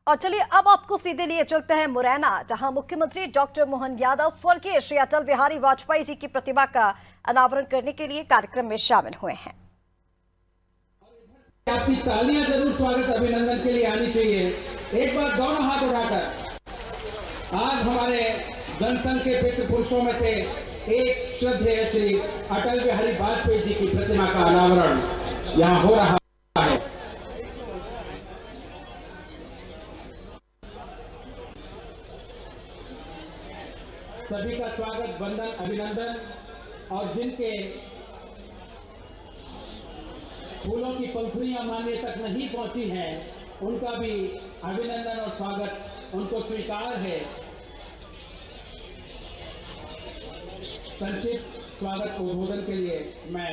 और चलिए अब आपको सीधे लिए चलते हैं मुरैना, जहां मुख्यमंत्री डॉक्टर मोहन यादव स्वर्गीय श्री अटल बिहारी वाजपेयी जी की प्रतिमा का अनावरण करने के लिए कार्यक्रम में शामिल हुए हैं। आपकी तालियां जरूर स्वागत अभिनंदन के लिए आनी चाहिए। एक बार दोनों हाथ उठाकर आज हमारे जनसंघ के पितृ पुरुषों में से एक श्रद्धेय श्री अटल बिहारी वाजपेयी जी की प्रतिमा का अनावरण यहाँ हो रहा है। सभी का स्वागत, वंदन, अभिनंदन। और जिनके फूलों की पंखुड़ियां मानने तक नहीं पहुंची हैं, उनका भी अभिनंदन और स्वागत उनको स्वीकार है। संक्षिप्त स्वागत उद्बोधन के लिए मैं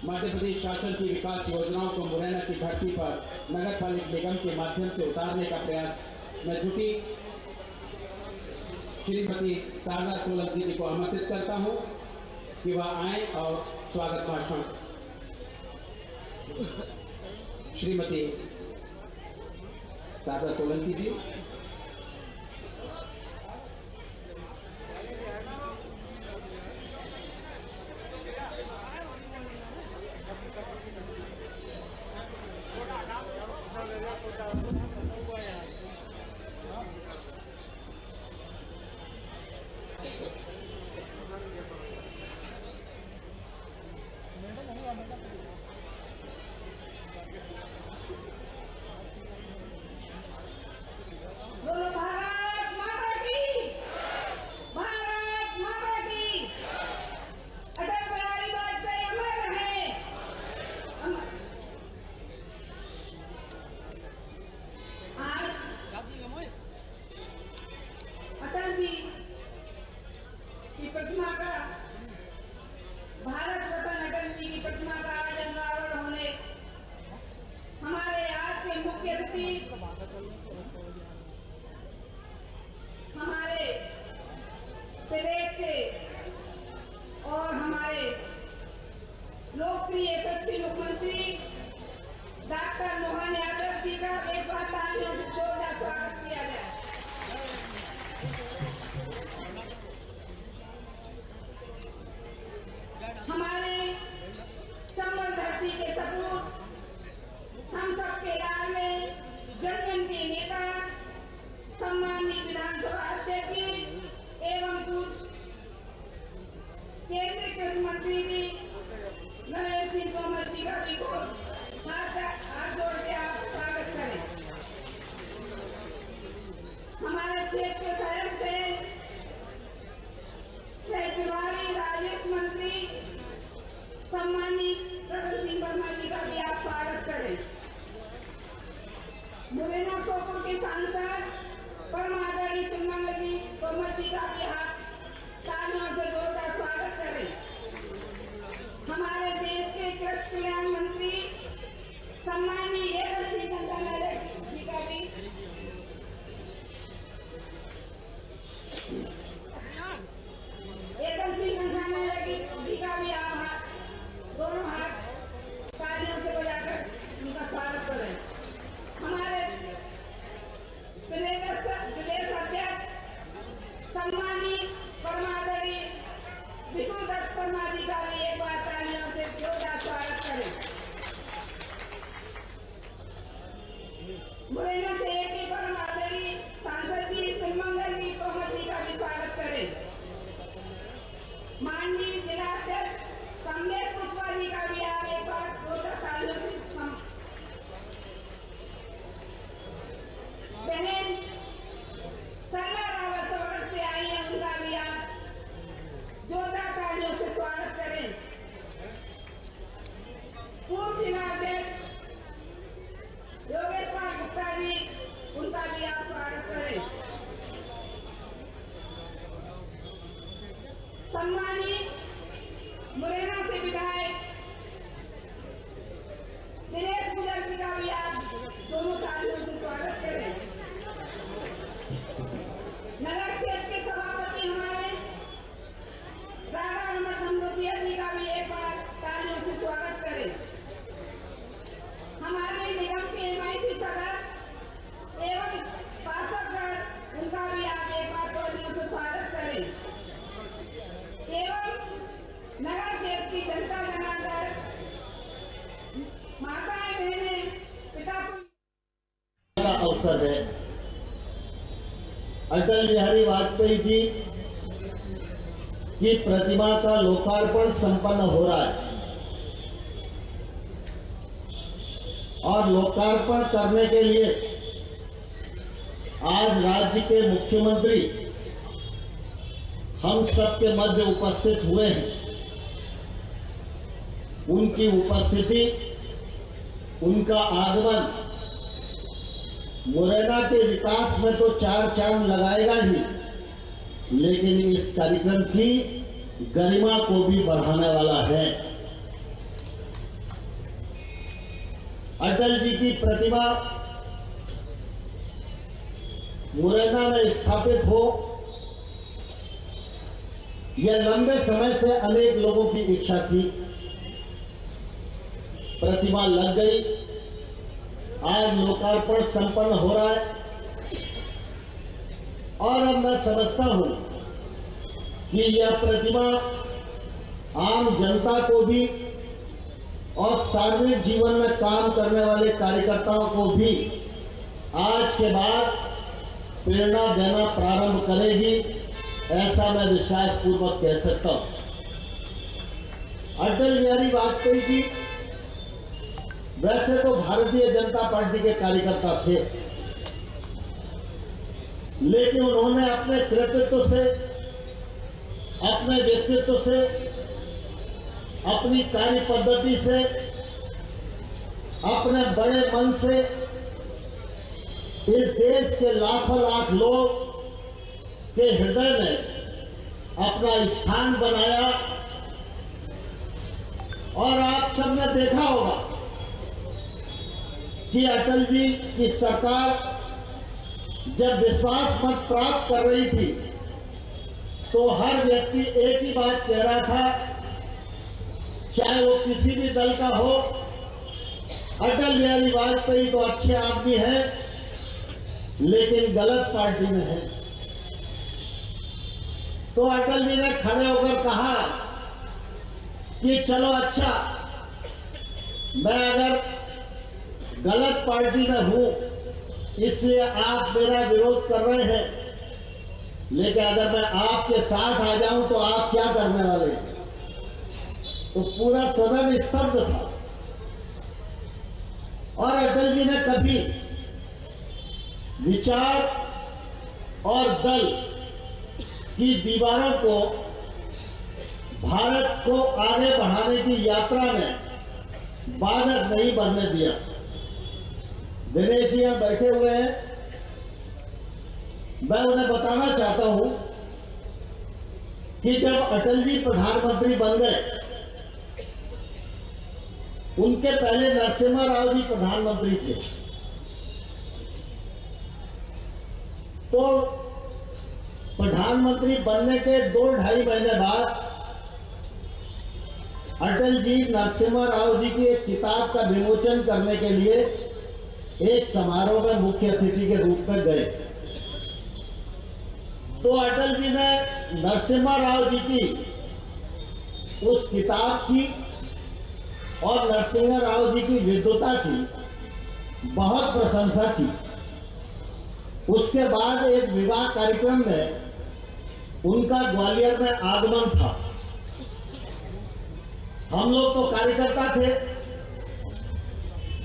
मध्य प्रदेश शासन की विकास योजनाओं को मुरैना की धरती पर नगर पालिका निगम के माध्यम से उतारने का प्रयास में जुटी श्रीमती शारदा सोलंकी जी को आमंत्रित करता हूं कि वह आए और स्वागत भाषण श्रीमती शारदा सोलंकी जी। प्रतिमा का भारत रत्न अटल जी की प्रतिमा का आज अनावरण होने हमारे आज के मुख्य अतिथि हमारे प्रदेश के और हमारे लोकप्रिय यशस्वी मुख्यमंत्री डॉक्टर मोहन यादव जी का एक बार तालियों से जोरदार स्वागत किया गया। हमारे संबल धरती के सपूत, हम सबके लाडले, जन जन के नेता, सम्मानित विधानसभा अध्यक्ष एवं केंद्रीय कृषि मंत्री जी नरेंद्र सिंह तोमर जी का भी हाथ जोड़ के आप स्वागत करें। हमारे क्षेत्र शहर से सहकारी राजस्व मंत्री सम्मानित रतन सिंह वर्मा जी का भी आप स्वागत करें। मुरैना सोपुर के सांसद परम आदरणीय सुमंगल जी तोमर जी का भी आप तालियों से जोरदार स्वागत करें। हमारे देश के कृषि कल्याण मंत्री सम्मानीय एवं श्री कंसाना जी का भी दोनों हाथ तालियों से बजाकर उनका स्वागत करें। हमारे प्रदेश अध्यक्ष सम्मानित परमादरणीय विष्णुदत्त शर्मा जी का भी एक बार तालियों से जोरदार स्वागत करें। मुरैना से एक ही परमादरणीय सांसद जी सुमंगल जी तोमर जी का भी स्वागत करें। माननीय जिलाध्यक्ष कमलेश पुष्पा जी का भी आप एक बार जोरदार तालियों से बहन सरला रावत सवगढ़ से आई है, उनका भी आप जोरदार तालियों से स्वागत करें। पूर्व जिलाध्यक्ष योगेश कुमार गुप्ता जी, उनका भी आप स्वागत करें। सम्मानित मुरैना से विधायक दिनेश गुजर जी का भी आप दोनों तालियों से स्वागत करें। नगर क्षेत्र के सभापति हमारे राधा रमन धमरोतिया जी का भी एक बार तालियों से स्वागत करें। हमारे निगम के MIC सदस्य अवसर है। अटल बिहारी वाजपेयी जी की प्रतिमा का लोकार्पण संपन्न हो रहा है और लोकार्पण करने के लिए आज राज्य के मुख्यमंत्री हम सबके मध्य उपस्थित हुए हैं। उनकी उपस्थिति, उनका आगमन मुरैना के विकास में तो चार चांद लगाएगा ही, लेकिन इस कार्यक्रम की गरिमा को भी बढ़ाने वाला है। अटल जी की प्रतिमा मुरैना में स्थापित हो, यह लंबे समय से अनेक लोगों की इच्छा थी। प्रतिमा लग गई, आज लोकार्पण संपन्न हो रहा है और अब मैं समझता हूं कि यह प्रतिमा आम जनता को भी और सार्वजनिक जीवन में काम करने वाले कार्यकर्ताओं को भी आज के बाद प्रेरणा देना प्रारंभ करेगी, ऐसा मैं विश्वास पूर्वक कह सकता हूं। अटल बिहारी वाजपेयी जी वैसे तो भारतीय जनता पार्टी के कार्यकर्ता थे, लेकिन उन्होंने अपने कृतित्व से, अपने व्यक्तित्व से, अपनी कार्य पद्धति से, अपने बड़े मन से इस देश के लाखों लाख लोग के हृदय में अपना स्थान बनाया। और आप सबने देखा होगा कि अटल जी की सरकार जब विश्वास मत प्राप्त कर रही थी तो हर व्यक्ति एक ही बात कह रहा था, चाहे वो किसी भी दल का हो, अटल बिहारी वाजपेयी तो अच्छे आदमी हैं, लेकिन गलत पार्टी में है। तो अटल जी ने खड़े होकर कहा कि चलो अच्छा, मैं अगर गलत पार्टी में हूं इसलिए आप मेरा विरोध कर रहे हैं, लेकिन अगर मैं आपके साथ आ जाऊं तो आप क्या करने वाले हैं? तो पूरा सदन स्तब्ध था और अटल जी ने कभी विचार और दल की दीवारों को भारत को आगे बढ़ाने की यात्रा में बाधक नहीं बनने दिया। दिनेश जी यहां बैठे हुए हैं, मैं उन्हें बताना चाहता हूं कि जब अटल जी प्रधानमंत्री बन गए, उनके पहले नरसिम्हा राव जी प्रधानमंत्री थे। तो प्रधानमंत्री बनने के 2-2.5 महीने बाद अटल जी नरसिम्हा राव जी की एक किताब का विमोचन करने के लिए एक समारोह में मुख्य अतिथि के रूप में गए। तो अटल जी ने नरसिम्हा राव जी की उस किताब की और नरसिम्हा राव जी की विद्वता की बहुत प्रशंसा की। उसके बाद एक विवाह कार्यक्रम में उनका ग्वालियर में आगमन था। हम लोग तो कार्यकर्ता थे,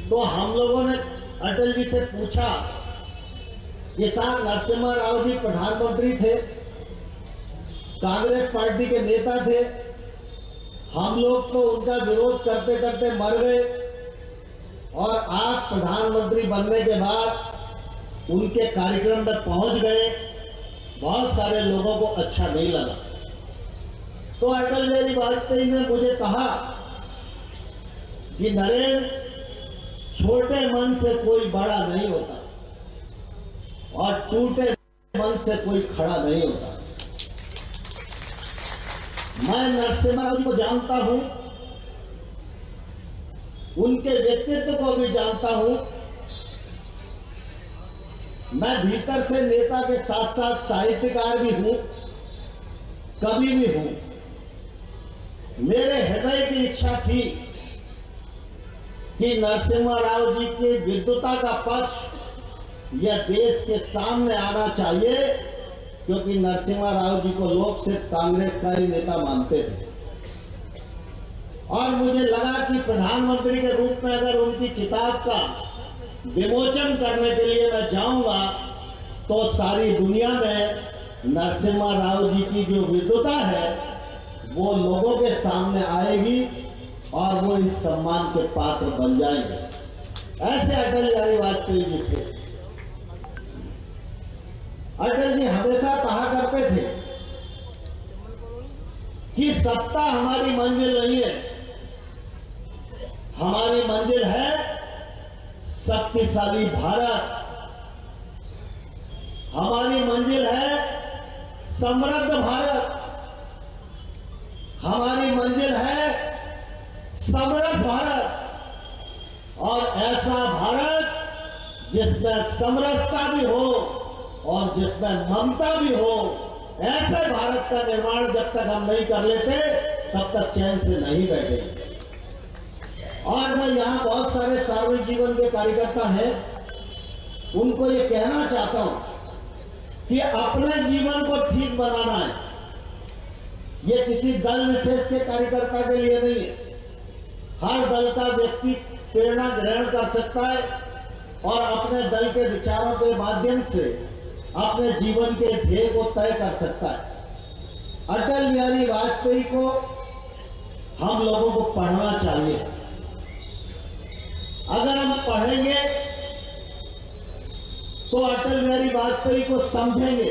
तो हम लोगों ने अटल जी से पूछा कि साहब नरसिम्हा राव जी प्रधानमंत्री थे, कांग्रेस पार्टी के नेता थे, हम लोग तो उनका विरोध करते करते मर गए और आप प्रधानमंत्री बनने के बाद उनके कार्यक्रम में पहुंच गए, बहुत सारे लोगों को अच्छा नहीं लगा। तो अटल बिहारी वाजपेयी ने मुझे कहा कि नरेंद्र, छोटे मन से कोई बड़ा नहीं होता और टूटे मन से कोई खड़ा नहीं होता। मैं नरसिम्हा राव जी को जानता हूं, उनके व्यक्तित्व को भी जानता हूं। मैं भीतर से नेता के साथ साथ साहित्यकार भी हूं, कवि भी हूं। मेरे हृदय की इच्छा थी कि नरसिम्हा राव जी की विद्वता का पक्ष यह देश के सामने आना चाहिए, क्योंकि नरसिम्हा राव जी को लोग सिर्फ कांग्रेस का ही नेता मानते थे। और मुझे लगा कि प्रधानमंत्री के रूप में अगर उनकी किताब का विमोचन करने के लिए मैं जाऊंगा तो सारी दुनिया में नरसिम्हा राव जी की जो विद्वता है वो लोगों के सामने आएगी और वो इस सम्मान के पात्र बन जाएंगे। ऐसे अटल बिहारी वाजपेयी जी थे। अटल जी हमेशा कहा करते थे कि सत्ता हमारी मंजिल नहीं है, हमारी मंजिल है शक्तिशाली भारत, हमारी मंजिल है समृद्ध भारत, हमारी मंजिल है समरस भारत, और ऐसा भारत जिसमें समरसता भी हो और जिसमें ममता भी हो। ऐसे भारत का निर्माण जब तक हम नहीं कर लेते तब तक चैन से नहीं बैठेंगे। और मैं यहां बहुत सारे सार्वजनिक जीवन के कार्यकर्ता हैं, उनको ये कहना चाहता हूं कि अपने जीवन को ठीक बनाना है। ये किसी दल विशेष के कार्यकर्ता के लिए नहीं है। हर दल का व्यक्ति प्रेरणा ग्रहण कर सकता है और अपने दल के विचारों के माध्यम से अपने जीवन के ध्येय को तय कर सकता है। अटल बिहारी वाजपेयी को हम लोगों को पढ़ना चाहिए। अगर हम पढ़ेंगे तो अटल बिहारी वाजपेयी को समझेंगे,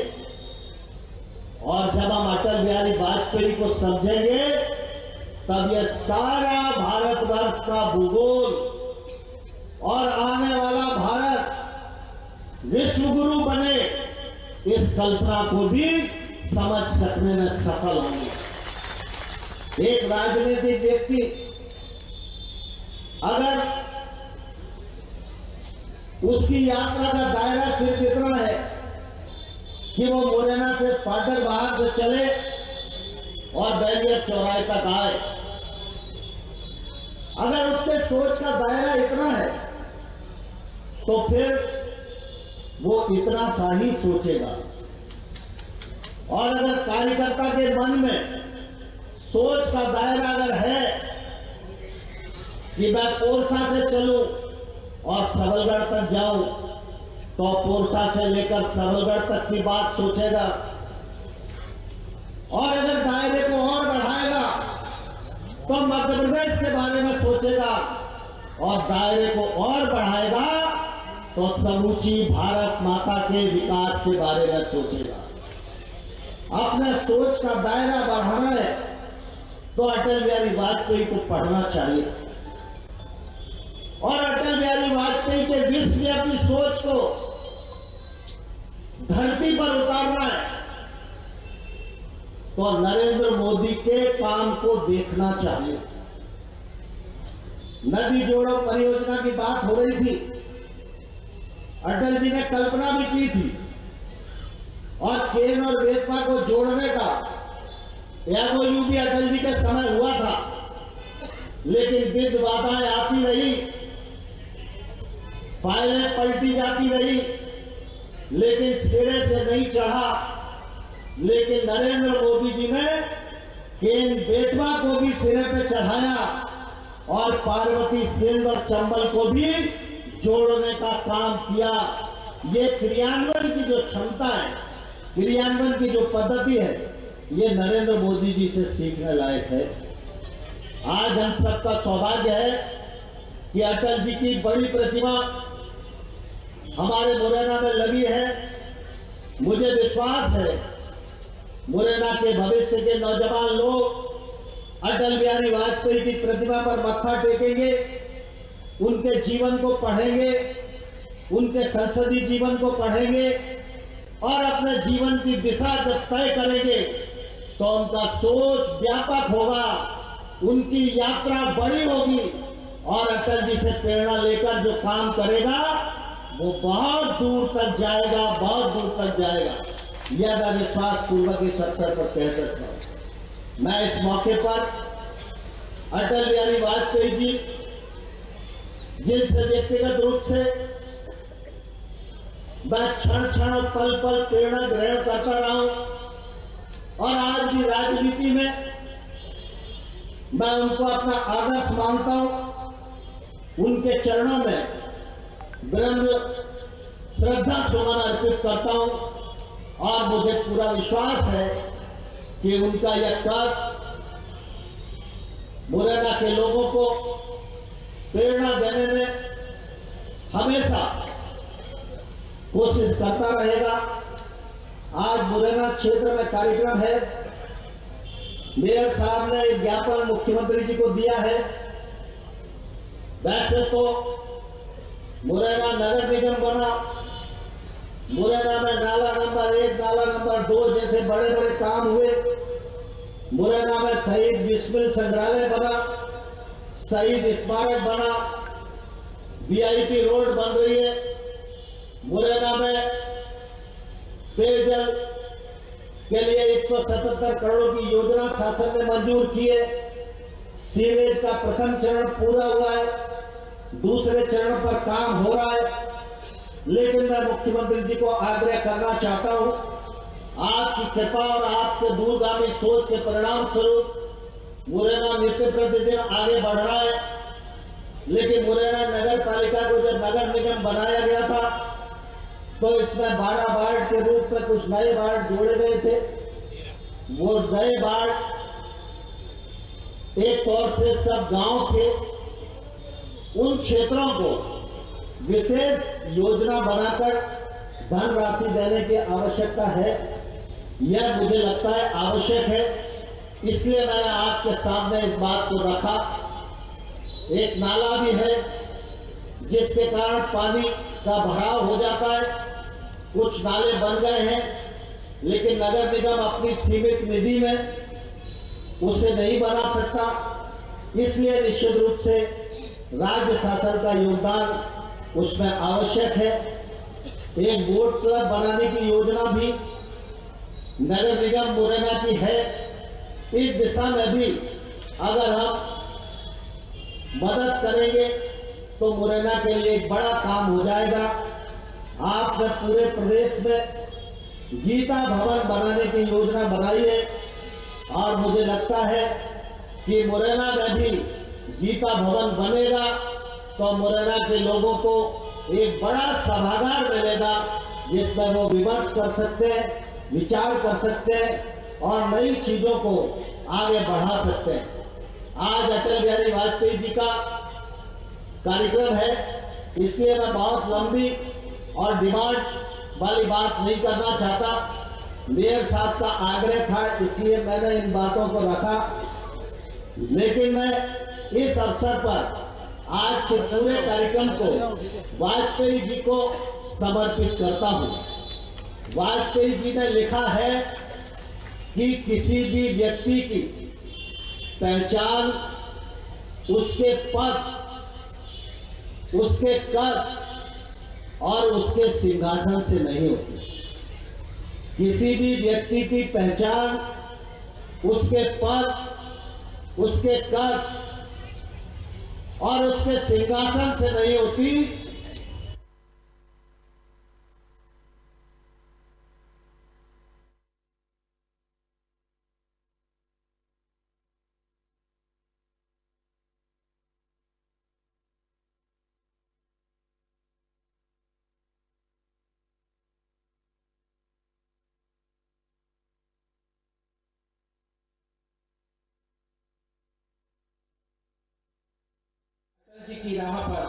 और जब हम अटल बिहारी वाजपेयी को समझेंगे तब यह सारा भारतवर्ष का भूगोल और आने वाला भारत विश्वगुरु बने, इस कल्पना को भी समझ सकने में सफल होंगे। एक राजनीतिक व्यक्ति अगर उसकी यात्रा का दायरा सिर्फ इतना है कि वो मुरैना से फाटक बाहर से चले और बैरियर चौराहे तक आए, अगर उसके सोच का दायरा इतना है तो फिर वो इतना सा ही सोचेगा। और अगर कार्यकर्ता के मन में सोच का दायरा अगर है कि मैं पोरसा से चलूं और सबलगढ़ तक जाऊं, तो पोरसा से लेकर सबलगढ़ तक की बात सोचेगा। और अगर दायरे को और बढ़ाएगा तो मध्य प्रदेश के बारे में सोचेगा, और दायरे को और बढ़ाएगा तो समूची भारत माता के विकास के बारे में सोचेगा। अपने सोच का दायरा बढ़ाना है तो अटल बिहारी वाजपेयी को पढ़ना चाहिए, और अटल बिहारी वाजपेयी के विश्वव्यापी सोच को धरती पर उतारना है तो नरेंद्र मोदी के काम को देखना चाहिए। नदी जोड़ो परियोजना की बात हो रही थी, अटल जी ने कल्पना भी की थी, और केन और बेतवा को जोड़ने का एमओयू भी अटल जी के समय हुआ था, लेकिन विध बाधाएं आती रही, फाइलें पलटी जाती रही, लेकिन सिरे से नहीं चढ़ा। लेकिन नरेंद्र मोदी जी ने केन बेतवा को भी सिरे पे चढ़ाया और पार्वती सिंध और चंबल को भी जोड़ने का काम किया। ये क्रियान्वयन की जो क्षमता है, क्रियान्वयन की जो पद्धति है, ये नरेंद्र मोदी जी से सीखने लायक है। आज हम सबका सौभाग्य है कि अटल जी की बड़ी प्रतिमा हमारे मुरैना में लगी है। मुझे विश्वास है मुरैना के भविष्य के नौजवान लोग अटल बिहारी वाजपेयी की प्रतिमा पर मत्था टेकेंगे, उनके जीवन को पढ़ेंगे, उनके संसदीय जीवन को पढ़ेंगे, और अपने जीवन की दिशा जब तय करेंगे तो उनका सोच व्यापक होगा, उनकी यात्रा बड़ी होगी, और अटल जी से प्रेरणा लेकर जो काम करेगा वो बहुत दूर तक जाएगा, बहुत दूर तक जाएगा। यह मैं विश्वास पूर्वक इस अवसर पर कह सकता हूं। मैं इस मौके पर अटल बिहारी वाजपेयी जी जिनसे व्यक्तिगत रूप से मैं क्षण क्षण पल पल प्रेरणा ग्रहण करता रहा हूं और आज की राजनीति में मैं उनको अपना आदर्श मानता हूं। उनके चरणों में विनम्र श्रद्धा सुमन अर्पित करता हूं और मुझे पूरा विश्वास है कि उनका यह कार्य मुरैना के लोगों को प्रेरणा देने में हमेशा कोशिश करता रहेगा। आज मुरैना क्षेत्र में कार्यक्रम है। मेयर साहब ने एक ज्ञापन मुख्यमंत्री जी को दिया है। वैसे तो मुरैना नगर निगम बना, मुरैना में नाला नंबर 1, नाला नंबर 2 जैसे बड़े बड़े काम हुए। मुरैना में शहीद बिस्मिल संग्रहालय बना, शहीद स्मारक बना, वीआईपी रोड बन रही है। मुरैना में पेयजल के लिए 177 करोड़ की योजना शासन ने मंजूर की है। सीवेज का प्रथम चरण पूरा हुआ है, दूसरे चरण पर काम हो रहा है। लेकिन मैं मुख्यमंत्री जी को आग्रह करना चाहता हूं, आपकी कृपा और आपके दूरगामी सोच के परिणाम स्वरूप मुरैना नित्य प्रतिदिन आगे बढ़ रहा है। लेकिन मुरैना नगर पालिका को जब नगर निगम बनाया गया था तो इसमें 12 वार्ड के रूप में कुछ नए वार्ड जोड़े गए थे। वो नए वार्ड एक तौर से सब गांव के उन क्षेत्रों को विशेष योजना बनाकर धनराशि देने की आवश्यकता है। यह मुझे लगता है आवश्यक है, इसलिए मैंने आपके सामने इस बात को रखा। एक नाला भी है जिसके कारण पानी का भराव हो जाता है। कुछ नाले बन गए हैं, लेकिन नगर निगम अपनी सीमित निधि में उसे नहीं बना सकता। इसलिए निश्चित रूप से राज्य शासन का योगदान उसमें आवश्यक है। एक बोट क्लब बनाने की योजना भी नगर निगम मुरैना की है। इस दिशा में भी अगर हम मदद करेंगे तो मुरैना के लिए एक बड़ा काम हो जाएगा। आपने पूरे प्रदेश में गीता भवन बनाने की योजना बनाई है और मुझे लगता है कि मुरैना में भी गीता भवन बनेगा तो मुरैना के लोगों को एक बड़ा सभागार मिलेगा जिसमें वो विमर्श कर सकते हैं, विचार कर सकते हैं और नई चीजों को आगे बढ़ा सकते हैं। आज अटल बिहारी वाजपेयी जी का कार्यक्रम है, इसलिए मैं बहुत लंबी और डिमांड वाली बात नहीं करना चाहता। मेयर साहब का आग्रह था, इसलिए मैंने इन बातों को रखा। लेकिन मैं इस अवसर पर आज के पूरे कार्यक्रम को वाजपेयी जी को समर्पित करता हूं। वाजपेयी जी ने लिखा है कि किसी भी व्यक्ति की पहचान उसके पद, उसके कद और उसके सिंहासन से नहीं होती। किसी भी व्यक्ति की पहचान उसके पद, उसके कद और उसके सिंहासन से नहीं होती। जी की राह पर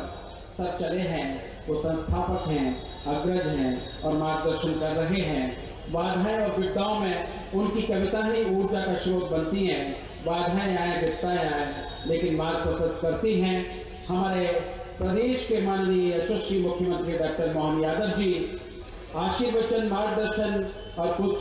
सब चले हैं, वो संस्थापक हैं, अग्रज हैं और मार्गदर्शन कर रहे हैं। बाधाएं और विपदाओं में उनकी कविता ही ऊर्जा का स्रोत बनती हैं। बाधाएं आए, विपदाएं आए, लेकिन मार्ग प्रशस्त करती हैं। हमारे प्रदेश के माननीय यशस्वी मुख्यमंत्री डॉक्टर मोहन यादव जी आशीर्वचन, मार्गदर्शन और कुछ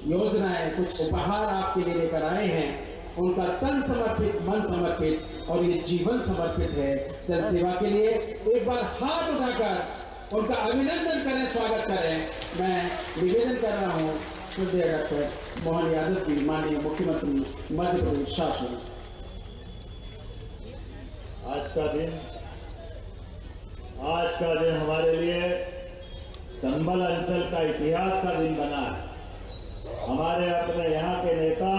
योजनाएं, कुछ उपहार आपके लिए लेकर आए हैं। उनका तन समर्पित, मन समर्पित और ये जीवन समर्पित है जन सेवा के लिए। एक बार हाथ उठाकर उनका अभिनंदन करें, स्वागत करें। मैं निवेदन कर रहा हूं श्रद्धेय डॉक्टर मोहन यादव जी, माननीय मुख्यमंत्री मध्य प्रदेश शासन। आज का दिन हमारे लिए संभल अंचल का इतिहास का दिन बना है। हमारे अपने यहाँ के नेता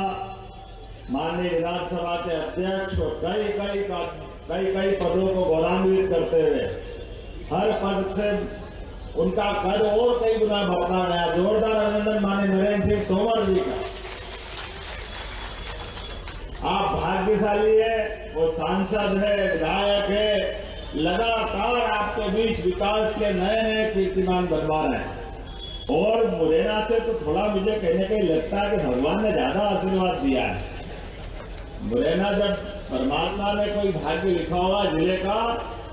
माननीय विधानसभा के अध्यक्ष को कई पदों को गौरवान्वित करते हुए हर पद से उनका कद और कई गुना बढ़ता गया। जोरदार अभिनंदन माननीय नरेंद्र सिंह तोमर जी का। आप भाग्यशाली है, वो सांसद है, विधायक है, लगातार आपके बीच विकास के नए नए कीर्तिमान बनवा रहे हैं। और मुरैना से तो थोड़ा मुझे कहने कहीं लगता है कि भगवान ने ज्यादा आशीर्वाद दिया है। मुरैना जब परमात्मा ने कोई भाग्य लिखा हुआ जिले का,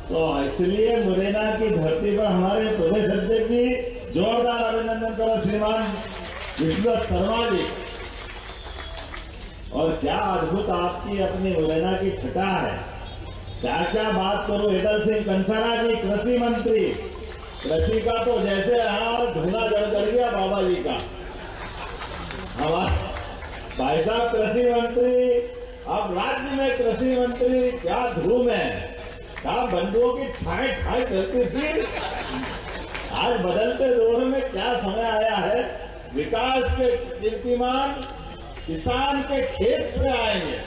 तो इसलिए मुरैना की धरती पर हमारे प्रदेश अध्यक्ष की जोरदार अभिनंदन करो श्रीमान विश्वनाथ शर्मा जी। और क्या अद्भुत आपकी अपनी मुरैना की छटा है। क्या क्या बात करूं। हेदल सिंह कंसाना जी कृषि मंत्री, कृषि का तो जैसे धुआं जल गया बाबा जी का। हमारे भाई साहब कृषि मंत्री, अब राज्य में कृषि मंत्री, क्या धूम है, क्या बंधुओं की ठाई ठाई चलती थी। आज बदलते दौर में क्या समय आया है। विकास के कीर्तिमान किसान के खेत से आएंगे।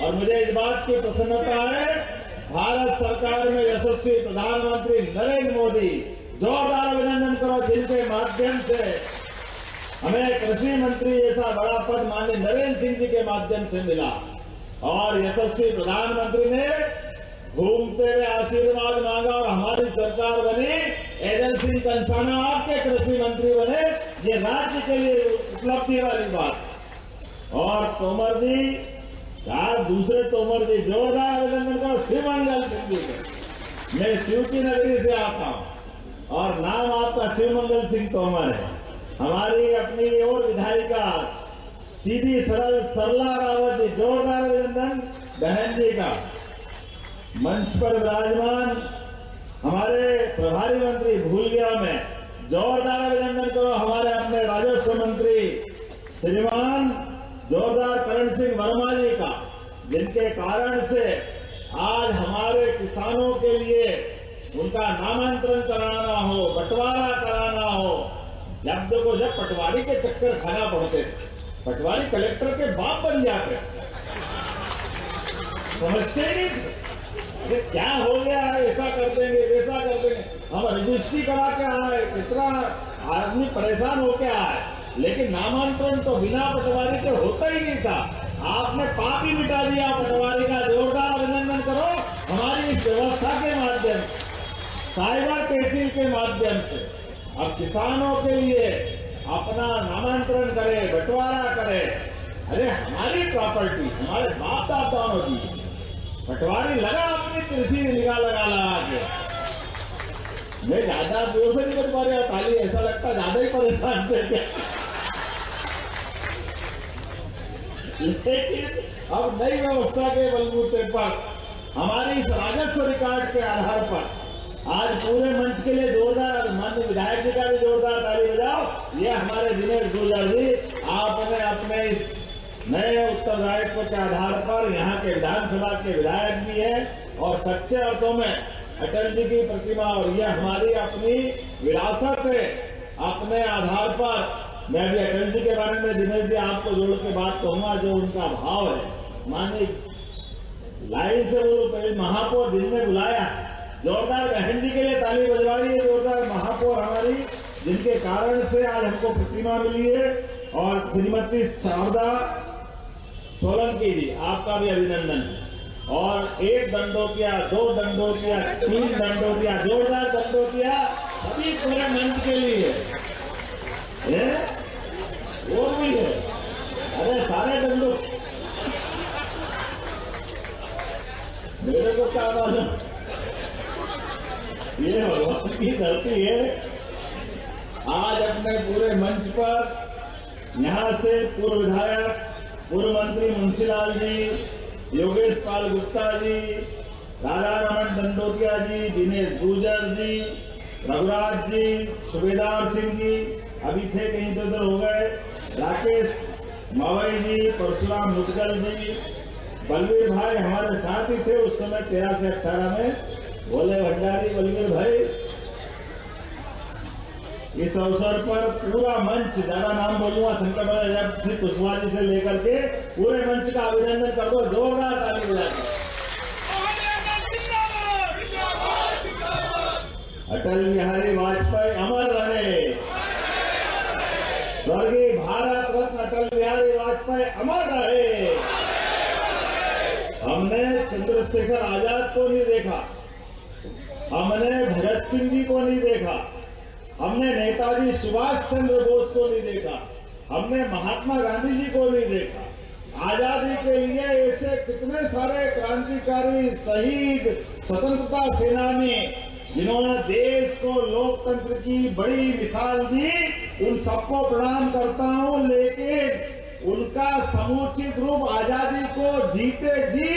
और मुझे इस बात की प्रसन्नता है, भारत सरकार में यशस्वी प्रधानमंत्री नरेंद्र मोदी, जोरदार अभिनंदन करो, जिनके माध्यम से हमें कृषि मंत्री जैसा बड़ा पद माननीय नरेंद्र सिंह जी के माध्यम से मिला। और यशस्वी प्रधानमंत्री ने घूमते हुए आशीर्वाद मांगा और हमारी सरकार बनी। हेदल सिंह कंसाना आपके कृषि मंत्री बने, ये राज्य के लिए उपलब्धि वाली बात। और तोमर जी, चार दूसरे तोमर जी, जोरदार अभिनंदन करो शिवमंगल सिंह जी को। मैं शिव की नगरी से आता हूं और नाम आपका शिवमंगल सिंह तोमर है। हमारी अपनी और विधायिका सीधी सरल सरला रावत जी, जोरदार अभिनंदन बहन जी का। मंच पर विराजमान हमारे प्रभारी मंत्री भूल गया मैं, जोरदार अभिनंदन करो हमारे अपने राजस्व मंत्री श्रीमान जोरदार करण सिंह वर्मा जी का, जिनके कारण से आज हमारे किसानों के लिए उनका नामांतरण कराना हो, बंटवारा कराना हो, जब देखो जब पटवारी के चक्कर खाना पड़ते थे, पटवारी कलेक्टर के बाप बन जाते, समझते नहीं थे क्या हो गया है, ऐसा कर देंगे वैसा कर देंगे। हम रजिस्ट्री करा के आए, कितना आदमी परेशान होके आए, लेकिन नामांतरण तो बिना पटवारी के होता ही नहीं था। आपने पाप ही मिटा दिया पटवारी का, जोरदार अभिनंदन करो हमारी इस व्यवस्था के माध्यम से, साइबर तहसील के माध्यम से। अब किसानों के लिए अपना नामांतरण करे, बंटवारा करे, अरे हमारी प्रॉपर्टी हमारे बाप दादाओं की, पटवारी लगा अपनी कृषि निगाह लगा के। मैं ज्यादा जोर से नहीं बन पा रहा, ताली ऐसा लगता ज्यादा ही परेशान थे। लेकिन अब नई व्यवस्था के बलबूते पर हमारी इस राजस्व रिकॉर्ड के आधार पर आज पूरे मंच के लिए जोरदार माननीय विधायक जी का भी जोरदार ताली बजाओ। ये हमारे दिनेश गुर्जर जी, आपने अपने इस नए उत्तरदायित्व के आधार पर यहाँ के विधानसभा के विधायक भी हैं और सच्चे अर्थों में अटल जी की प्रतिमा, और यह हमारी अपनी विरासत है। अपने आधार पर मैं भी अटल जी के बारे में दिनेश जी आपको जोड़ के बात कहूंगा, जो उनका भाव है। मानिए लाइन से वो पहले महापौर दिन में बुलाया, जोरदार बहन जी के लिए ताली बजवाइए, जोरदार महापौर हमारी, जिनके कारण से आज हमको प्रतिमा मिली है। और श्रीमती शारदा सोलंकी जी, आपका भी अभिनंदन। और एक दंडोतिया, दो दंडोतिया, तीन दंडोतिया, जोरदार दंडोतिया अभी पूरे मंच के लिए है। वो भी है, अरे सारे दंडो, मेरे को क्या मालूम, ये भगवान की धरती है। आज अपने पूरे मंच पर यहां से पूर्व विधायक, पूर्व मंत्री मुंशीलाल जी, योगेश पाल गुप्ता जी, राधा रमन दंडोतिया जी, दिनेश गुर्जर जी, रघुराज जी, सुबेदार सिंह जी अभी थे, कहीं तो उधर हो गए, राकेश मावई जी, परशुराम मुदगल जी, बलवीर भाई हमारे साथ ही थे उस समय 13 से 18 में, भोले भंडारी बलवीर भाई, इस अवसर पर पूरा मंच, ज्यादा नाम बोलूंगा, शंकर सिंह कुशवाहा जी से लेकर के पूरे मंच का अभिनंदन कर दो, जोरदार ताली बजा दो। अटल बिहारी वाजपेयी अमर रहे, स्वर्गीय भारत रत्न अटल बिहारी वाजपेयी अमर रहे। हमने चंद्रशेखर आजाद को नहीं देखा, हमने भगत सिंह जी को नहीं देखा, हमने नेताजी सुभाष चंद्र बोस को नहीं देखा, हमने महात्मा गांधी जी को नहीं देखा। आजादी के लिए ऐसे कितने सारे क्रांतिकारी, शहीद, स्वतंत्रता सेनानी जिन्होंने देश को लोकतंत्र की बड़ी मिसाल दी, उन सबको प्रणाम करता हूं। लेकिन उनका समुचित रूप आजादी को जीते जी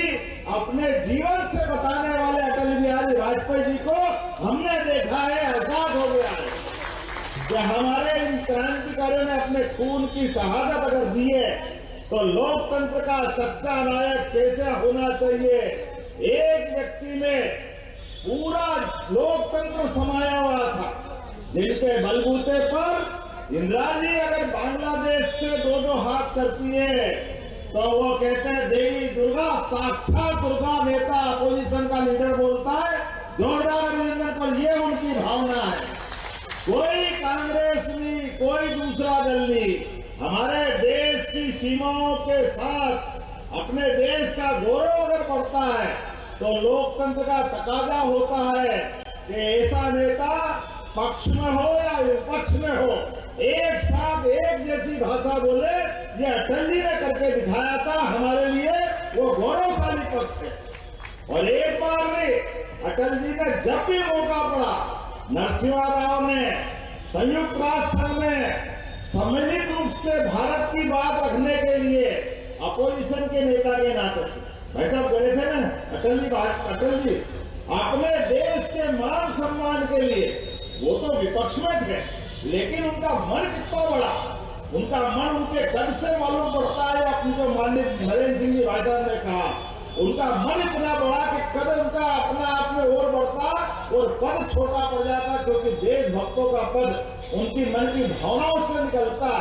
अपने जीवन से बताने वाले अटल बिहारी वाजपेयी जी को हमने देखा है, एहसास हो गया है कि हमारे इन क्रांतिकारियों ने अपने खून की शहादत अगर दी है तो लोकतंत्र का सच्चा नायक कैसे होना चाहिए। एक व्यक्ति में पूरा लोकतंत्र समाया हुआ था, जिनके बलबूते पर इंदिरा जी अगर बांग्लादेश से दो हाथ करती है तो वो कहते हैं देवी दुर्गा, साक्षात दुर्गा नेता अपोजिशन का लीडर बोलता है, जोरदार अभिनंदन पर। ये उनकी भावना है। कोई कांग्रेस नहीं, कोई दूसरा दल नहीं, हमारे देश की सीमाओं के साथ अपने देश का गौरव अगर बढ़ता है तो लोकतंत्र का तकाजा होता है कि ऐसा नेता पक्ष में हो या विपक्ष में हो, एक साथ एक जैसी भाषा बोले। ये अटल जी ने करके दिखाया था, हमारे लिए वो गौरवशाली पक्ष है। और एक बार नहीं, अटल जी ने जब भी मौका पड़ा, नरसिम्हा राव ने संयुक्त राष्ट्र संघ में सम्मिलित रूप से भारत की बात रखने के लिए अपोजिशन के नेता के नाते से भाई साहब गए थे ना, अटल जी अपने देश के मान सम्मान के लिए, वो तो विपक्ष में थे, लेकिन उनका मन कितना बड़ा, उनका मन उनके कद से मालूम पड़ता है। अपनी जो माननीय नरेंद्र सिंह जी भाई साहब ने कहा, उनका मन इतना बड़ा कि कद उनका अपना आप में और बढ़ता और पद छोटा पड़ जाता, क्योंकि देशभक्तों का पद उनकी मन की भावनाओं से निकलता।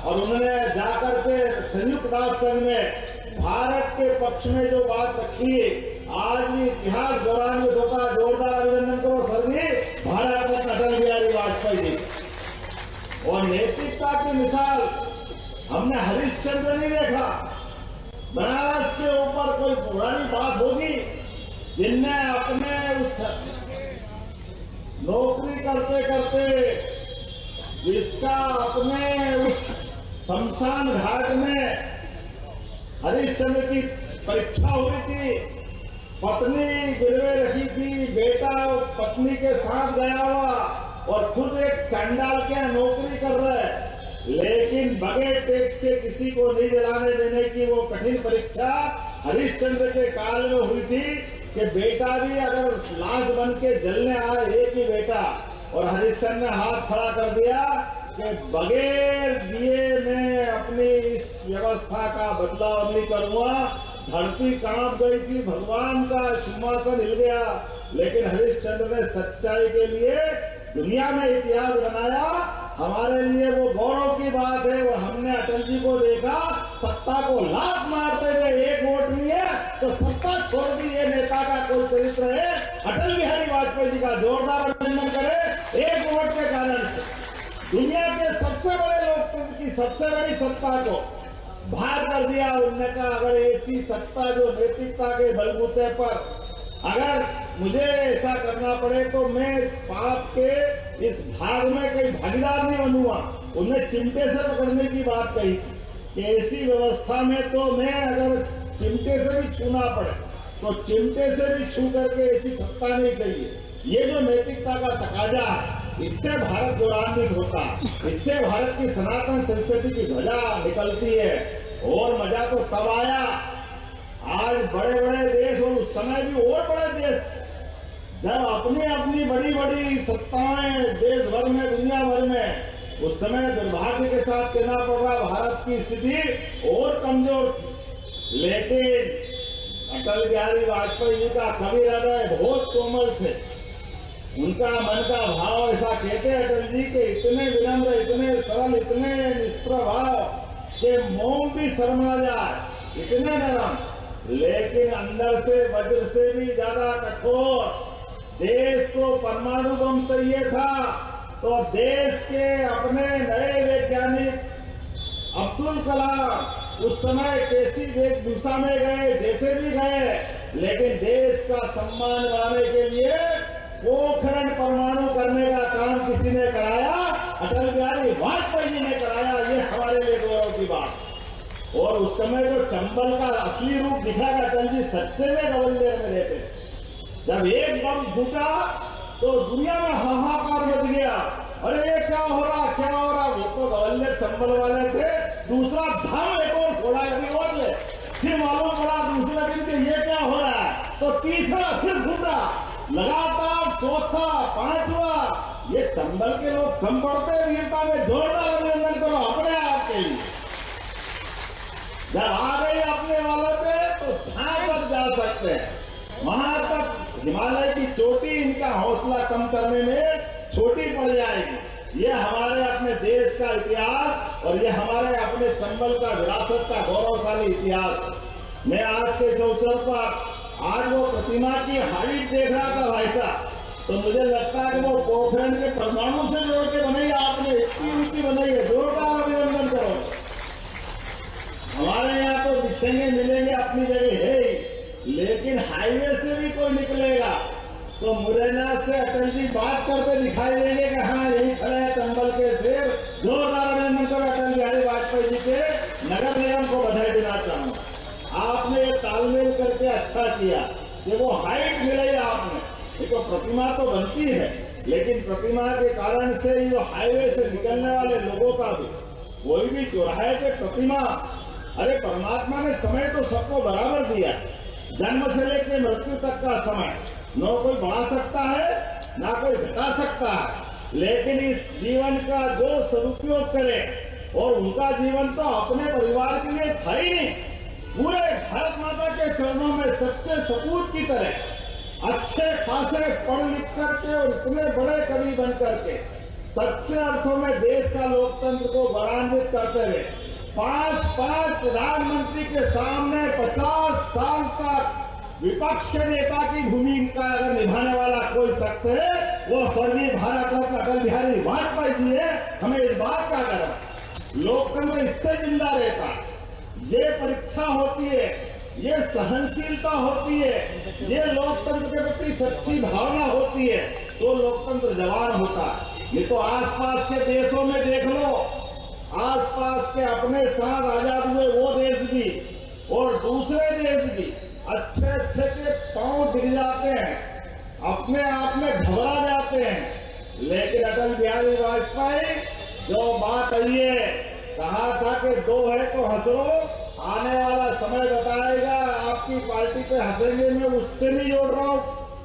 और उन्होंने जाकर के संयुक्त राष्ट्र संघ में भारत के पक्ष में जो बात रखी, आज भी इतिहास गौरवान्वित होता। जोरदार अभिनंदन करो स्वर्गीय भारत रत्न अटल बिहारी वाजपेयी जी। और नैतिकता की मिसाल हमने हरिश्चंद्र नहीं देखा। बनारस के ऊपर कोई पुरानी बात होगी, जिनने अपने उस नौकरी करते करते जिसका अपने उस शमशान घाट में हरिश्चंद्र की परीक्षा हुई थी, पत्नी गिरवे रखी थी, बेटा पत्नी के साथ गया हुआ और खुद एक चांडाल के नौकरी कर रहा है, लेकिन बगैर टैक्स के किसी को नहीं जलाने देने की वो कठिन परीक्षा हरिश्चंद्र के काल में हुई थी कि बेटा भी अगर लाश बन के जलने आए, एक ही बेटा, और हरिश्चंद्र ने हाथ खड़ा कर दिया कि बगैर दिए मैं अपनी इस व्यवस्था का बदलाव नहीं करूंगा। धरती कांप गई थी, भगवान का सिंहासन हिल गया, लेकिन हरिश्चंद्र ने सच्चाई के लिए दुनिया में इतिहास बनाया। हमारे लिए वो गौरव की बात है। और हमने अटल जी को देखा, सत्ता को लात मारते हुए, एक वोट नहीं है तो सत्ता छोड़ दी, ये नेता का कोई चरित्र है अटल बिहारी वाजपेयी जी का। जोरदार अभिनंदन करें। एक वोट के कारण से दुनिया के सबसे बड़े लोकतंत्र की सबसे बड़ी सत्ता को बाहर कर दिया। उन्होंने कहा अगर ऐसी सत्ता जो नैतिकता के बलबूते पर अगर मुझे ऐसा करना पड़े तो मैं पाप के इस भाग में कहीं भागीदार नहीं बनूंगा। उन्हें चिमटे से पकड़ने की बात कही कि ऐसी व्यवस्था में तो मैं अगर चिमटे से भी छूना पड़े तो चिमटे से भी छू करके ऐसी सत्ता नहीं चाहिए। ये जो नैतिकता का तकाजा है, इससे भारत गौरवान्वित होता है, इससे भारत की सनातन संस्कृति की ध्वजा निकलती है। और मजा तो तब आया, आज बड़े बड़े देश और उस समय भी और बड़े देश जब अपनी अपनी बड़ी बड़ी सत्ताएं देश भर में, दुनिया भर में, उस समय दुर्भाग्य के साथ कहना पड़ रहा भारत की स्थिति और कमजोर थी। लेकिन अटल बिहारी वाजपेयी जी का कवि हृदय बहुत कोमल थे। उनका मन का भाव ऐसा कहते हैं अटल जी के इतने विनम्र, इतने सरल, इतने निष्प्रभाव कि मोम भी शर्मा जाए, इतने नरम, लेकिन अंदर से वज्र से भी ज्यादा कठोर। देश को परमाणु बम चाहिए था तो देश के अपने नए वैज्ञानिक अब्दुल कलाम उस समय कैसी वेशभूषा में गए, जैसे भी गए, लेकिन देश का सम्मान बढ़ाने के लिए पोखरण परमाणु करने का काम किसी ने कराया? अटल बिहारी वाजपेयी जी ने कराया। ये हमारे लिए गौरव की बात। और उस समय जो चंबल का असली रूप दिखा अटल जी सच्चे में गवलदेर में रहते। जब एक बम फूटा तो दुनिया में हाहाकार मच गया, अरे ये क्या हो रहा, क्या हो रहा। वो तो गवलदेर चंबल वाले थे, दूसरा धम एक और फोड़ा और ले, फिर मालूम पड़ा दूसरे दिन कि ये क्या हो रहा है, तो तीसरा फिर फूटा, लगातार चौथा, पांचवा। ये चंबल के लोग कम पड़ते वीरता में, जोरदार अभिनंदन करो अपने आप के लिए। जब आ गई अपने वालों पे तो जहां तक जा सकते हैं वहां तक हिमालय की चोटी इनका हौसला कम करने में छोटी पड़ जाएगी। ये हमारे अपने देश का इतिहास और ये हमारे अपने चंबल का विरासत का गौरवशाली इतिहास। मैं आज के इस अवसर पर आज वो प्रतिमा की हाइट देख रहा था भाई साहब, तो मुझे लगता है कि वो पोखरण के परमाणु से जोड़ के बनाई आपने, इतनी ऊंची बनाई है। जोरदार अभिनंदन करो। हमारे यहाँ तो दिखेंगे मिलेंगे अपनी जगह है ही, लेकिन हाईवे से भी कोई निकलेगा तो मुरैना से अटल जी बात करते दिखाई देंगे कि हाँ यही खड़े हैं चंबल के शेर। जोरदार अभिनंदन करो अटल बिहारी वाजपेयी जी के नगर निगम को बधाई देना चाहूंगा। आपने ये तालमेल करके अच्छा किया कि वो हाइट मिलाई आपने। देखो प्रतिमा तो बनती है, लेकिन प्रतिमा के कारण से ये हाईवे से निकलने वाले लोगों का भी कोई भी चौराहे पे प्रतिमा, अरे परमात्मा ने समय तो सबको बराबर दिया, जन्म से लेकर मृत्यु तक का समय न कोई बढ़ा सकता है ना कोई घटा सकता है, लेकिन इस जीवन का जो सदुपयोग करे, और उनका जीवन तो अपने परिवार के लिए था ही नहीं, पूरे भारत माता के चरणों में सच्चे सपूत की तरह अच्छे खासे पढ़ लिख करके और इतने बड़े कवि बन करके सच्चे अर्थों में देश का लोकतंत्र को गौरवान्वित करते हुए 5 प्रधानमंत्री के सामने 50 साल तक विपक्ष के नेता की भूमिका अगर निभाने वाला कोई शख्स है वो स्वर्गीय भारत रत्न अटल बिहारी वाजपेयी जी है। हमें इस बात का गर्व। लोकतंत्र इससे जिंदा रहता है, ये परीक्षा होती है, ये सहनशीलता होती है, ये लोकतंत्र के प्रति सच्ची भावना होती है तो लोकतंत्र जवान होता है। ये तो आसपास के देशों में देख लो, आसपास के अपने साथ आजाद हुए वो देश भी और दूसरे देश भी अच्छे अच्छे के पांव गिर जाते हैं, अपने आप में घबरा जाते हैं। लेकिन अटल बिहारी वाजपेयी जो बात आई है, कहा था कि 2 है तो हंसो, आने वाला समय बताएगा आपकी पार्टी पे हंसेंगे। मैं उससे नहीं जोड़ रहा हूं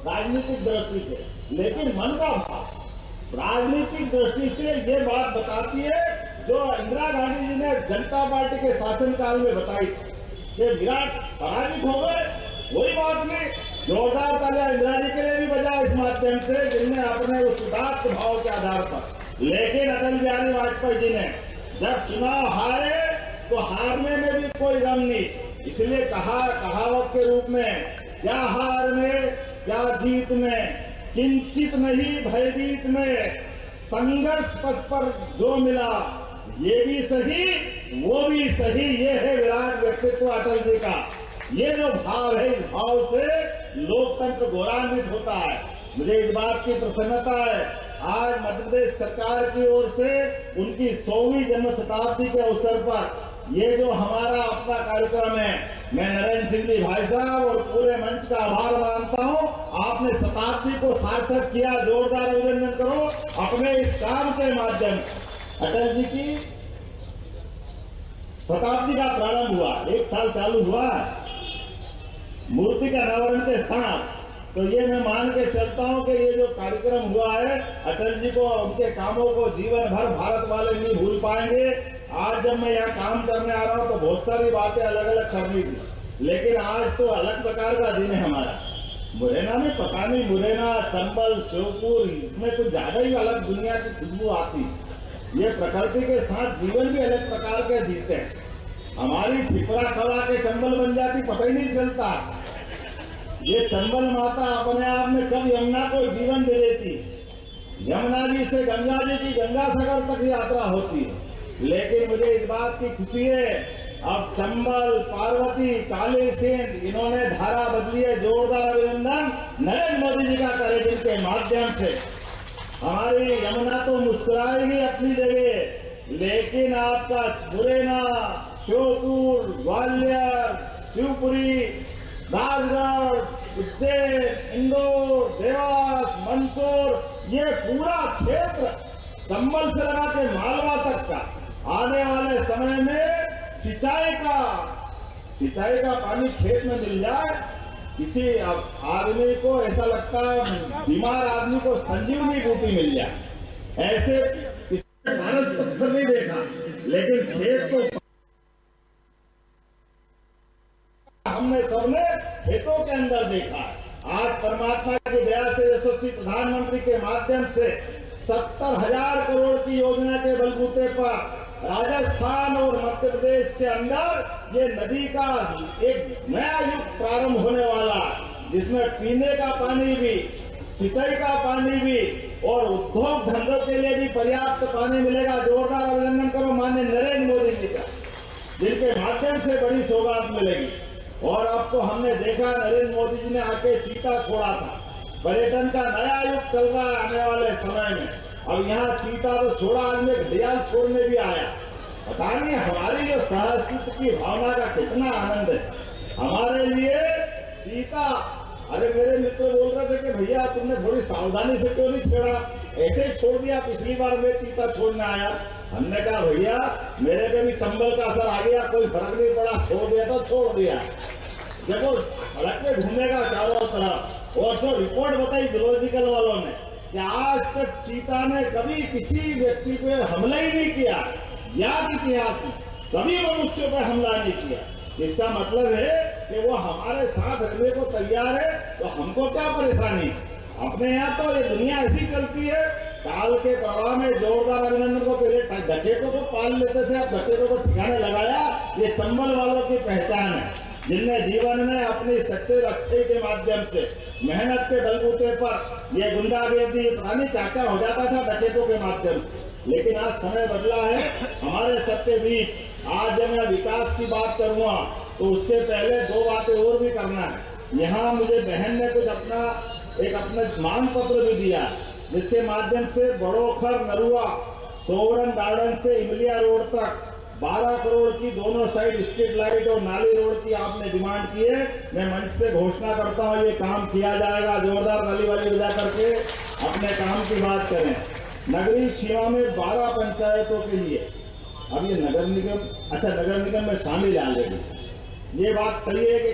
राजनीतिक दृष्टि से, लेकिन मन का भाव राजनीतिक दृष्टि से ये बात बताती है जो इंदिरा गांधी जी ने जनता पार्टी के शासनकाल में बताई थी कि विराट पराजित हो गए। कोई बात नहीं, जोरदार तालियां इंदिरा जी के लिए भी बजा इस माध्यम से जिनने अपने उस उदात्त भाव के आधार पर। लेकिन अटल बिहारी वाजपेयी जी ने जब चुनाव हारे तो हारने में भी कोई गम नहीं, इसलिए कहावत के रूप में क्या हार में क्या जीत में, किंचित नहीं भयभीत में, संघर्ष पथ पर जो मिला ये भी सही वो भी सही। ये है विराट व्यक्तित्व अटल जी का। ये जो भाव है, इस भाव से लोकतंत्र गौरवान्वित होता है। मुझे इस बात की प्रसन्नता है आज मध्य प्रदेश सरकार की ओर से उनकी 100वीं जन्म शताब्दी के अवसर पर ये जो हमारा अपना कार्यक्रम है, मैं नरेंद्र सिंह जी भाई साहब और पूरे मंच का आभार मानता हूं। आपने शताब्दी को सार्थक किया, जोरदार अभिनंदन करो अपने इस काम के माध्यम से। अटल जी की शताब्दी का प्रारंभ हुआ, 1 साल चालू हुआ मूर्ति का अनावरण के साथ, तो ये मैं मान के चलता हूं कि ये जो कार्यक्रम हुआ है अटल जी को उनके कामों को जीवन भर भारत वाले नहीं भूल पाएंगे। आज जब मैं यहाँ काम करने आ रहा हूं तो बहुत सारी बातें अलग अलग करनी थी, लेकिन आज तो अलग प्रकार का दिन है हमारा। मुरैना में पता नहीं, मुरैना, चंबल, श्योपुर में कुछ ज्यादा ही अलग दुनिया की खुशबू आती। ये प्रकृति के साथ जीवन भी अलग प्रकार के जीते हैं। हमारी छिपरा खवा के चंबल बन जाती, पता ही नहीं चलता। ये चंबल माता अपने आप में कब यमुना को जीवन दे देती। यमुना जी से गंगा जी की गंगा सागर तक यात्रा होती है। लेकिन मुझे इस बात की खुशी है, अब चंबल, पार्वती, काली सिंध, इन्होंने धारा बदली है। जोरदार अभिनंदन नरेंद्र मोदी जी का करें, जिनके माध्यम से हमारी यमुना तो मुस्कुराएगी अपनी जगह, लेकिन आपका मुरैना, श्योपुर, ग्वालियर, शिवपुरी, राजगढ़, उज्जैन, इंदौर, देवास, मंदसौर, ये पूरा क्षेत्र चंबल से लगा के मालवा तक का आने वाले समय में सिंचाई का पानी खेत में मिल जाए, किसी आदमी को ऐसा लगता है, बीमार आदमी को संजीवनी बूटी मिल जाए। ऐसे भारत पत्थर नहीं देखा, लेकिन खेत को हमने सबने खेतों के अंदर देखा। आज परमात्मा की दया से यशस्वी प्रधानमंत्री के माध्यम से 70,000 करोड़ की योजना के बलबूते पर राजस्थान और मध्य प्रदेश के अंदर ये नदी का एक नया युग प्रारंभ होने वाला, जिसमें पीने का पानी भी, सिंचाई का पानी भी और उद्योग धंधों के लिए भी पर्याप्त पानी मिलेगा। जोरदार अभिनंदन करो माननीय नरेंद्र मोदी जी का, जिनके माध्यम से बड़ी सौगात मिलेगी। और अब तो हमने देखा, नरेंद्र मोदी जी ने आके चीता छोड़ा था। पर्यटन का नया युग चल रहा है आने वाले समय में। अब यहाँ चीता तो छोड़ा, आदमी घड़ियाल छोड़ने भी आया। पता नहीं हमारी जो सहअस्तित्व की भावना का कितना आनंद है हमारे लिए चीता। अरे मेरे मित्र बोल रहे थे कि भैया तुमने थोड़ी सावधानी से क्यों नहीं छोड़ा, ऐसे ही छोड़ दिया, पिछली बार मैं चीता छोड़ने आया। हमने कहा भैया मेरे पे भी चंबल का असर आ गया, कोई फर्क नहीं पड़ा, छोड़ दिया तो छोड़ दिया। जब वो सड़क पे घूमेगा चारों तरफ, और जो रिपोर्ट बताई जूलॉजिकल वालों ने कि आज तक चीता ने कभी किसी व्यक्ति पे हमला ही नहीं किया, याद इतिहास में कभी मनुष्य पर हमला नहीं किया। इसका मतलब है कि वो हमारे साथ रहने को तैयार है, तो हमको क्या परेशानी। अपने यहाँ तो ये दुनिया ऐसी चलती है। काल के प्रवाह में जोरदार अभिनंदन को पहले डकेतों को पाल लेते थे, अब डकेतों को ठिकाने लगाया। ये चंबल वालों की पहचान है, जिनने जीवन में अपनी सच्चे रक्षे के माध्यम से मेहनत के बलबूते पर ये गुंडागर्दी पता नहीं क्या क्या हो जाता था डकेतों के माध्यम से। लेकिन आज समय बदला है हमारे सबके बीच। आज जब मैं विकास की बात करूंगा तो उसके पहले दो बातें और भी करना है। यहाँ मुझे बहन ने कुछ अपना मांग पत्र भी दिया, जिसके माध्यम से बड़ोखर नरुआ सोवरन गार्डन से इमलिया रोड तक 12 करोड़ की दोनों साइड स्ट्रीट लाइट और नाली रोड की आपने डिमांड की है। मैं मंच से घोषणा करता हूं ये काम किया जाएगा। जोरदार ताली वाली बजा करके अपने काम की बात करें। नगरीय सीमा में 12 पंचायतों के लिए अब ये नगर निगम में शामिल आ जाएगी। ये बात सही है कि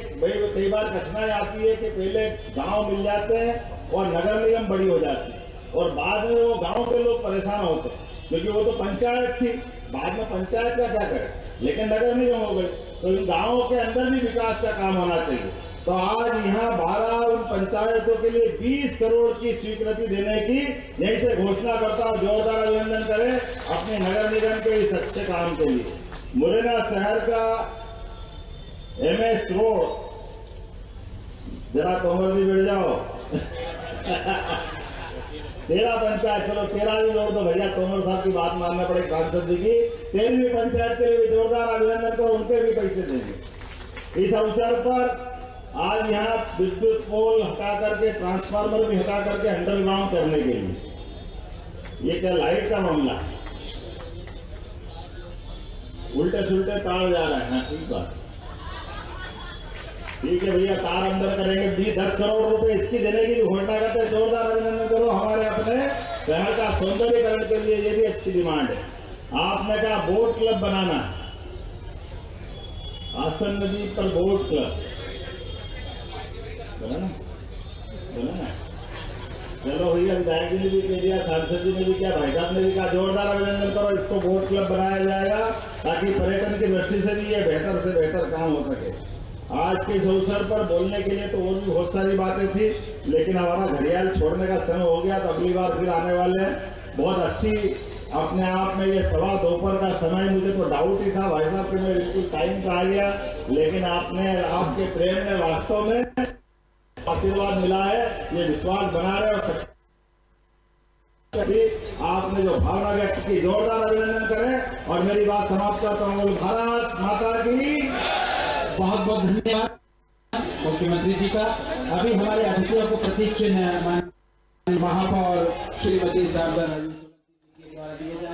कई बार कठिनाई आती है कि पहले गांव मिल जाते हैं और नगर निगम बड़ी हो जाती है, और बाद में वो गांव के लोग परेशान होते हैं, क्योंकि वो तो पंचायत थी, बाद में पंचायत का क्या करे, लेकिन नगर निगम हो गई। तो इन गांवों के अंदर भी विकास का काम होना चाहिए। तो आज यहाँ 12 उन पंचायतों के लिए 20 करोड़ की स्वीकृति देने की यहीं से घोषणा करता हूँ। जोरदार अभिनंदन करें अपने नगर निगम के इस अच्छे काम के लिए। मुरैना शहर का MS रोड, जरा तोमर जी बैठ जाओ 13 पंचायत, चलो 13 भी जोड़ दो भैया, तोमर साहब की बात मानना पड़ेगी सांसद जी की। 13वीं पंचायत के लिए भी जोरदार अभिनंदन करो, उनके भी पैसे देंगे। इस अवसर पर आज यहाँ विद्युत पोल हटा करके, ट्रांसफार्मर भी हटा करके अंडरग्राउंड करने के लिए, ये क्या लाइट का मामला है, उल्टे सुल्टे तार जा रहे हैं। ठीक बात, ठीक है भैया, तार अंदर करेंगे। 10 करोड़ रुपए इसकी देने की घोषणा करते हैं। जोरदार अभिनंदन करो। हमारे अपने शहर का सौंदर्यीकरण के लिए ये भी अच्छी डिमांड है। आपने कहा बोट क्लब बनाना, आसन नदी पर बोट क्लब बनाना। चलो भैया, विधायक जी ने भी कह दिया, सांसद जी ने भी किया, भाई साहब ने भी कहा। जोरदार अभिनंदन करो। इसको बोट क्लब बनाया जाएगा ताकि पर्यटन की दृष्टि से भी ये बेहतर से बेहतर काम हो सके। आज के इस अवसर पर बोलने के लिए तो और भी बहुत सारी बातें थी, लेकिन हमारा घड़ियाल छोड़ने का समय हो गया, तो अगली बार फिर आने वाले हैं। बहुत अच्छी अपने आप में ये सवा दोपहर का समय, मुझे तो डाउट ही था भाई साहब कि मैं बिल्कुल टाइम पे आ गया, लेकिन आपके प्रेम में वास्तव में आशीर्वाद मिला है, ये विश्वास बना रहे और आपने जो भावना व्यक्त की, जोरदार अभिनंदन करें। और मेरी बात समाप्त करता हूँ। भारत माता की बहुत बहुत धन्यवाद मुख्यमंत्री जी का। अभी हमारे अतिथियों को प्रतीक चिन्ह महापौर श्रीमती शारदा राजू के द्वारा दिए जाए।